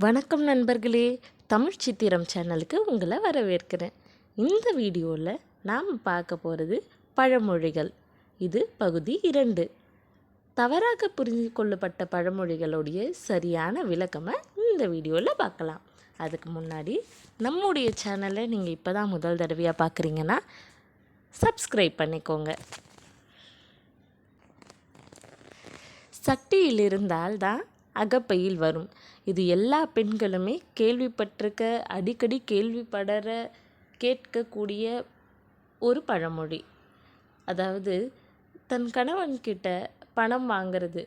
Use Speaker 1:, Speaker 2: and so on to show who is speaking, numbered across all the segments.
Speaker 1: வணக்கம் நண்பர்களே, தமிழ் சித்திரம் சேனலுக்கு உங்களை வரவேற்கிறேன். இந்த வீடியோவில் நாம் பார்க்க போகிறது பழமொழிகள். இது பகுதி 2. தவறாக புரிந்து கொள்ளப்பட்ட பழமொழிகளுடைய சரியான விளக்கமை இந்த வீடியோவில் பார்க்கலாம். அதுக்கு முன்னாடி நம்முடைய சேனலை நீங்கள் இப்போ தான் முதல் தடவையாக பார்க்குறீங்கன்னா சப்ஸ்கிரைப் பண்ணிக்கோங்க. சட்டியில் இருந்தால் தான் அகப்பையில் வரும். இது எல்லா பெண்களுமே கேள்விப்பட்டிருக்க, அடிக்கடி கேட்கக்கூடிய ஒரு பழமொழி. அதாவது தன் கணவன்கிட்ட பணம் வாங்கிறது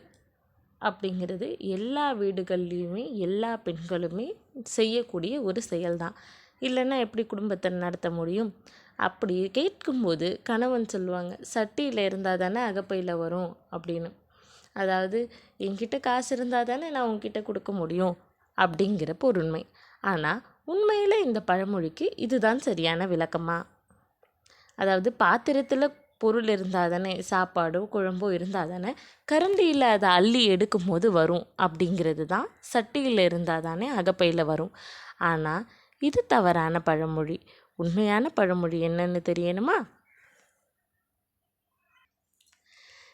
Speaker 1: அப்படிங்கிறது எல்லா வீடுகள்லேயுமே எல்லா பெண்களுமே செய்யக்கூடிய ஒரு செயல்தான். இல்லைன்னா எப்படி குடும்பத்தை நடத்த முடியும்? அப்படி கேட்கும்போது கணவன் சொல்லுவாங்க, சட்டியில் இருந்தால் தானே அகப்பையில் வரும் அப்படின்னு. அதாவது என்கிட்ட காசு இருந்தால் தானே நான் உங்ககிட்ட கொடுக்க முடியும் அப்படிங்கிற பொருண்மை. ஆனால் உண்மையில் இந்த பழமொழிக்கு இதுதான் சரியான விளக்கமா? அதாவது பாத்திரத்தில் பொருள் இருந்தால் தானே, சாப்பாடோ குழம்போ இருந்தால் தானே கரண்டியில் அதை அள்ளி எடுக்கும் போது வரும் அப்படிங்கிறது தான். சட்டியில் இருந்தால் தானே அகப்பையில் வரும். ஆனால் இது தவறான பழமொழி. உண்மையான பழமொழி என்னன்னு தெரியணுமா?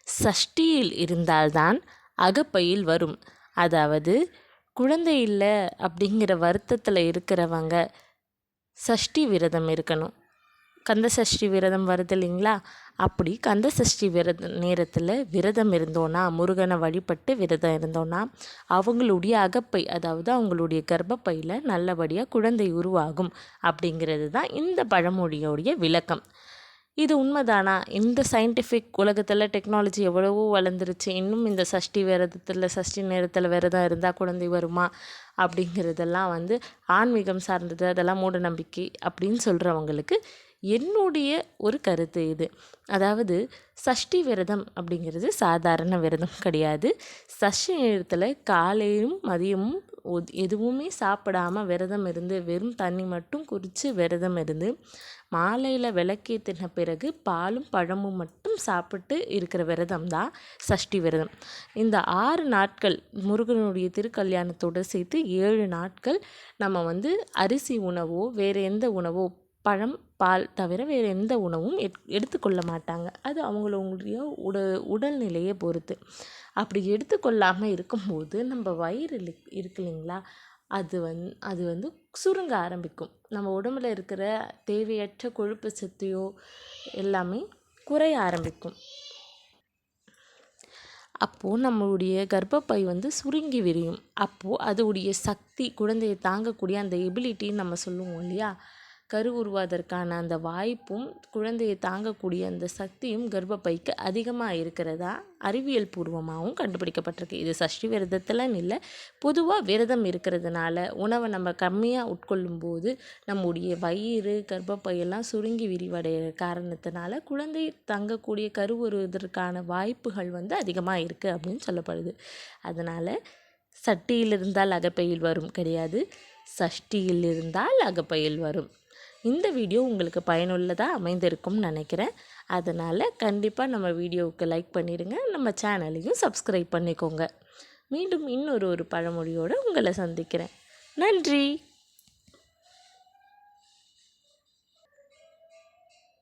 Speaker 1: சஷ்டியில் இருந்தால்தான் அகப்பையில் வரும். அதாவது குழந்தை இல்லை அப்படிங்கிற வருத்தத்தில் இருக்கிறவங்க சஷ்டி விரதம் இருக்கணும். கந்த சஷ்டி விரதம் வருது இல்லைங்களா? அப்படி கந்த சஷ்டி நேரத்தில் விரதம் இருந்தோன்னா, முருகனை வழிபட்டு விரதம் இருந்தோன்னா அவங்களுடைய அகப்பை, அதாவது அவங்களுடைய கர்ப்பப்பையில் நல்லபடியாக குழந்தை உருவாகும் அப்படிங்கிறது தான் இந்த பழமொழியோடைய விளக்கம். இது உண்மைதானா? இந்த சயின்டிஃபிக் உலகத்தில் டெக்னாலஜி எவ்வளவோ வளர்ந்துருச்சு. இன்னும் இந்த சஷ்டி நேரத்தில் விரதம் இருந்தால் குழந்தை வருமா அப்படிங்கிறதெல்லாம் ஆன்மீகம் சார்ந்தது, அதெல்லாம் மூட நம்பிக்கை அப்படின்னு சொல்கிறவங்களுக்கு என்னுடைய ஒரு கருத்து இது. அதாவது சஷ்டி விரதம் அப்படிங்கிறது சாதாரண விரதம் கிடையாது. சஷ்டி நேரத்தில் காலையும் மதியமும் எதுவுமே சாப்பிடாமல் விரதம் இருந்து, வெறும் தண்ணி மட்டும் குடித்து விரதம் இருந்து, மாலையில் விளக்கேற்றின பிறகு பாலும் பழமும் மட்டும் சாப்பிட்டு இருக்கிற விரதம் தான் சஷ்டி விரதம். இந்த 6 நாட்கள் முருகனுடைய திருக்கல்யாணத்தோடு சேர்த்து 7 நாட்கள் நம்ம அரிசி உணவோ வேறு எந்த உணவோ, பழம் பால் தவிர வேறு எந்த உணவும் எடுத்துக்கொள்ள மாட்டாங்க. அது அவங்களுடைய உடல்நிலையை பொறுத்து. அப்படி எடுத்துக்கொள்ளாமல் இருக்கும்போது நம்ம வயிறு இருக்கு இல்லைங்களா, அது சுருங்க ஆரம்பிக்கும். நம்ம உடம்புல இருக்கிற தேவையற்ற கொழுப்பு சத்தையோ எல்லாமே குறைய ஆரம்பிக்கும். அப்போது நம்மளுடைய கர்ப்பப்பை சுருங்கி விரியும். அப்போது அதோடைய சக்தி, குழந்தையை தாங்கக்கூடிய அந்த எபிலிட்டின்னு நம்ம சொல்லுவோம் இல்லையா, கரு உருவாவதற்கான அந்த வாய்ப்பும் குழந்தையை தாங்கக்கூடிய அந்த சக்தியும் கர்ப்பப்பைக்கு அதிகமாக இருக்கிறதா அறிவியல் பூர்வமாகவும் கண்டுபிடிக்கப்பட்டிருக்கு. இது சஷ்டி விரதத்தில்னு இல்லை, பொதுவாக விரதம் இருக்கிறதுனால உணவை நம்ம கம்மியாக உட்கொள்ளும்போது நம்முடைய வயிறு கர்ப்பப்பையெல்லாம் சுருங்கி விரிவடைகிற காரணத்தினால குழந்தை தங்கக்கூடிய கரு உருவதற்கான வாய்ப்புகள் அதிகமாக இருக்குது அப்படின்னு சொல்லப்படுது. அதனால் சட்டியில் இருந்தால் அகப்பையில் வரும் கிடையாது, சஷ்டியில் இருந்தால் அகப்பையில் வரும். இந்த வீடியோ உங்களுக்கு பயனுள்ளதாக அமைந்திருக்கும்னு நினைக்கிறேன். அதனால் கண்டிப்பாக நம்ம வீடியோவுக்கு லைக் பண்ணிடுங்க, நம்ம சேனலையும் சப்ஸ்கிரைப் பண்ணிக்கோங்க. மீண்டும் இன்னொரு பழமொழியோடு உங்களை சந்திக்கிறேன். நன்றி.